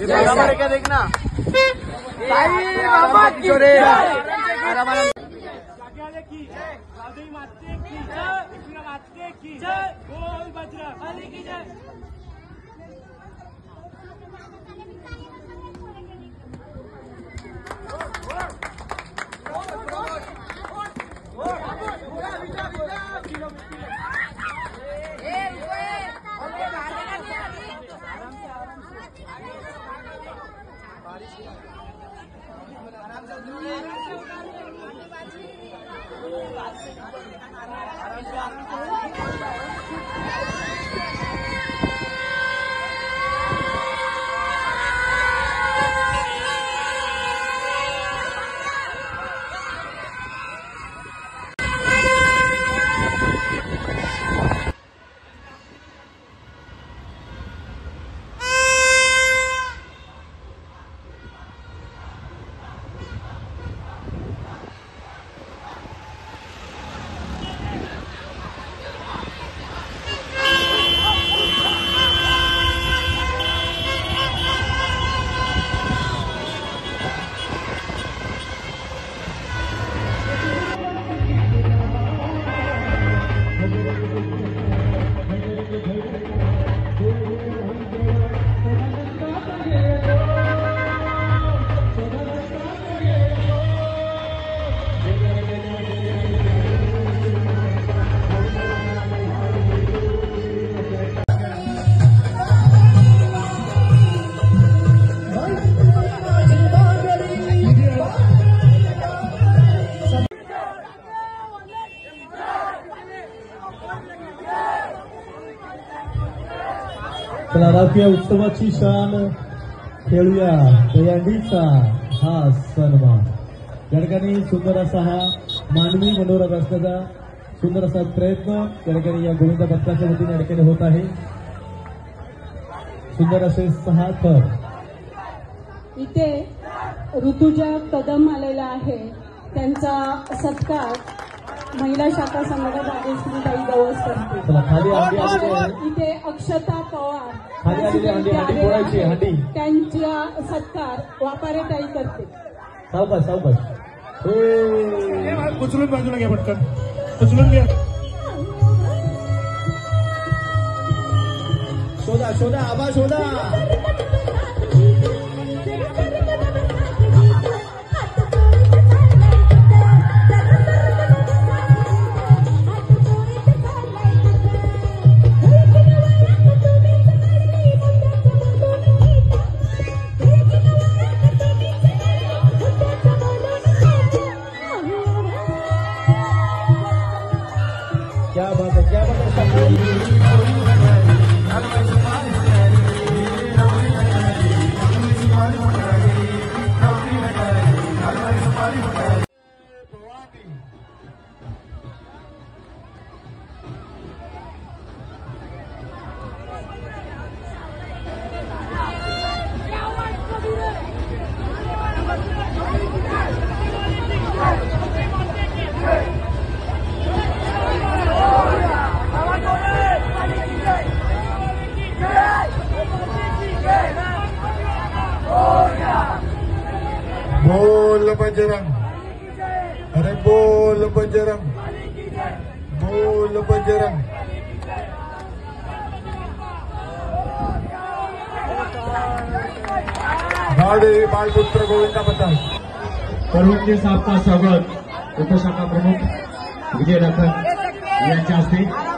क्या देखना राजकीय उत्सवाची शान खेळूया दहीहंडीचा हा सन्मान। या ठिकाणी सुंदर असा हा मानवी मनोरथ असण्याचा सुंदर असा प्रयत्न या ठिकाणी या गोविंद भक्ताच्या वतीने या ठिकाणी होत आहे। सुंदर असे 6 थर इथे ऋतुजा कदम आलेला आहे, त्यांचा सत्कार महिला शाखा संघटक राजेश्रीताई गवस करते। इथे अक्षता पवार त्यांच्या सत्कार वापारेताई करते। सावकाश सावकाश उचलून बाजूला घ्या, पटकन उचलून घ्या। शोधा शोधा आबा शोधा। क्या बात है, क्या बात है। बोल बजरंग, अरे बोल बजरंग, बोल बजरंग। गाडे बालपुत्र गोविंदा बद्दल परवानगी साहेबका स्वागत उपशाखा प्रमुख विजय राखन यांच्या हस्ते।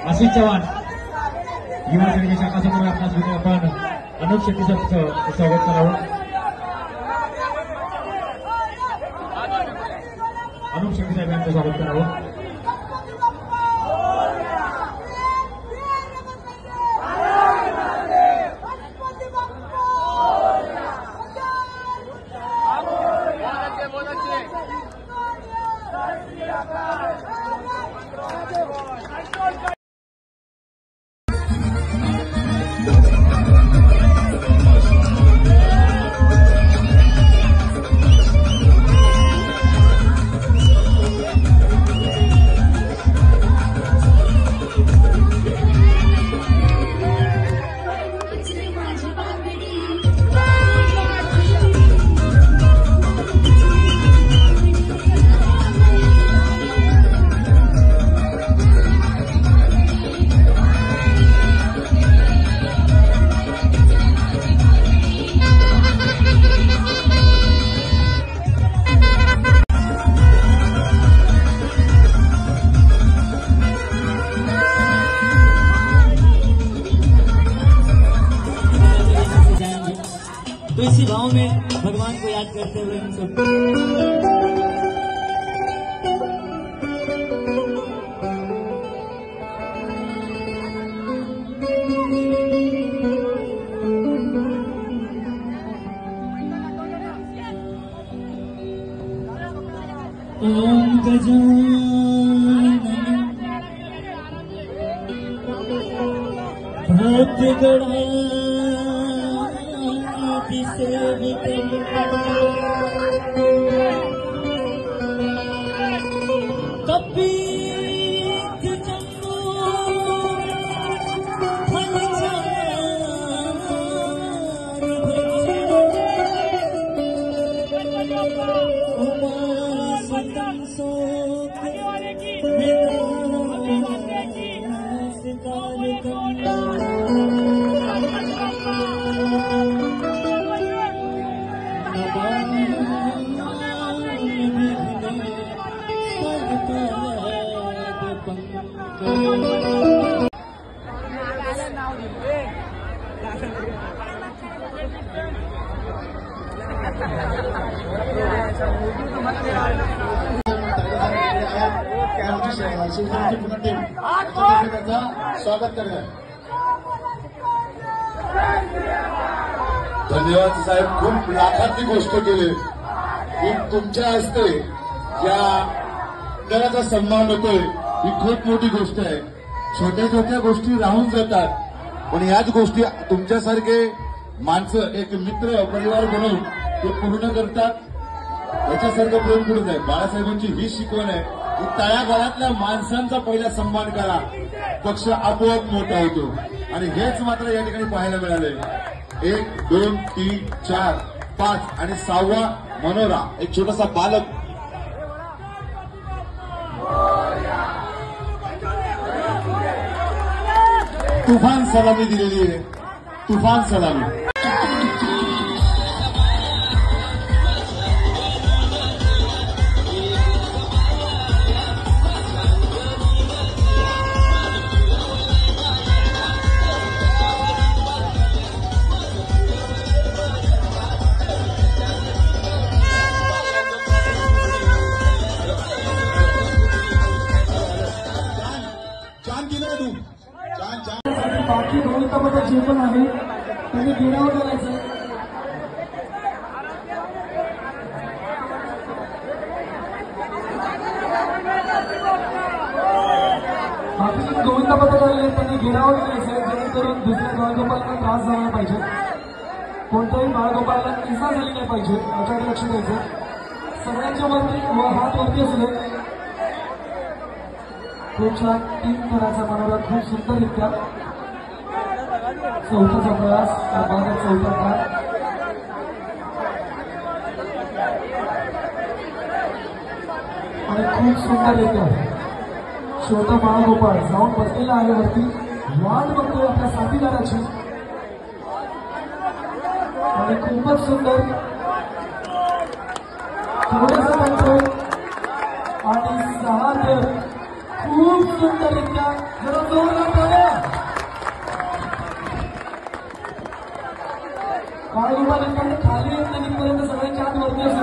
आशिष चव्हाण युवा सेनेच्या शाखा समोर आपणास विनय आपण अनुप शेट्टी साहेबांचं स्वागत करावं। अनुप शेट्टी साहेब यांचं स्वागत करावं। तो इसी भाव में भगवान को याद करते हुए हम सब ओम गजानन भक्तगणाति सेवितं कपीत जम्बो स्वागत करणार. धन्यवाद साहेब. खूप लाखातली गोष्ट केली की तुमच्या हस्ते या दराचा सन्मान होतोय. ही खूप मोठी गोष्ट आहे. छोट्या छोट्या गोष्टी राहून जातात पण याच गोष्टी तुमच्यासारखे माणसं एक मित्र परिवार बनवून ते पूर्ण करतात. याच्यासारखं प्रेम कुठे आहे. बाळासाहेबांची ही शिकवण आहे की तळागाळातल्या माणसांचा पहिला सन्मान करा, पक्ष आपोआप मोठा होतो. आणि हेच मात्र या ठिकाणी पाहायला मिळाले. 1 2 3 4 5 आणि 6वा मनोरा एक छोटासा बालक तुफान सलामी दिलेली आहे. तुफान सलामी. बाकी गौरवता जे पण आहे त्यांनी गिरावं करायचं. बाकी गोविंद पथक आलेले त्यांनी गिरावं करायचं जेणेकरून दुसऱ्या बाळगोपालांना त्रास झाला पाहिजे. कोणत्याही बाळगोपाला इजा झाली नाही पाहिजे याच्याकडे लक्ष द्यायचं. सगळ्यांच्या वरती हात वरती असू दे. खूप छान 3 थराचा मनोरा खूप सुंदररित्या. चौथाचा प्रयास भागात 4था थार. आणि खूप सुंदररित्या छोटा बाळगोपाळ जाऊन बसलेला आहे वरती. वाट बघतोय आपल्या साथीदाराची आणि खूपच सुंदर थोडंसं कंट्रोल आणि 6 थर खूप सुंदररित्या. जरा जोरात बाळगोपाल खाली येत नाही पर्यंत सगळ्यांच्या हात वरती असू.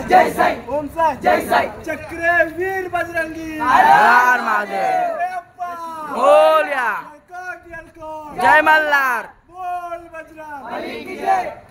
जय साई. ओम साई. जय साई. चक्रवीर बजरंगी. हर महादेव. बोल या. जय मल्हार. बोल बजरंग.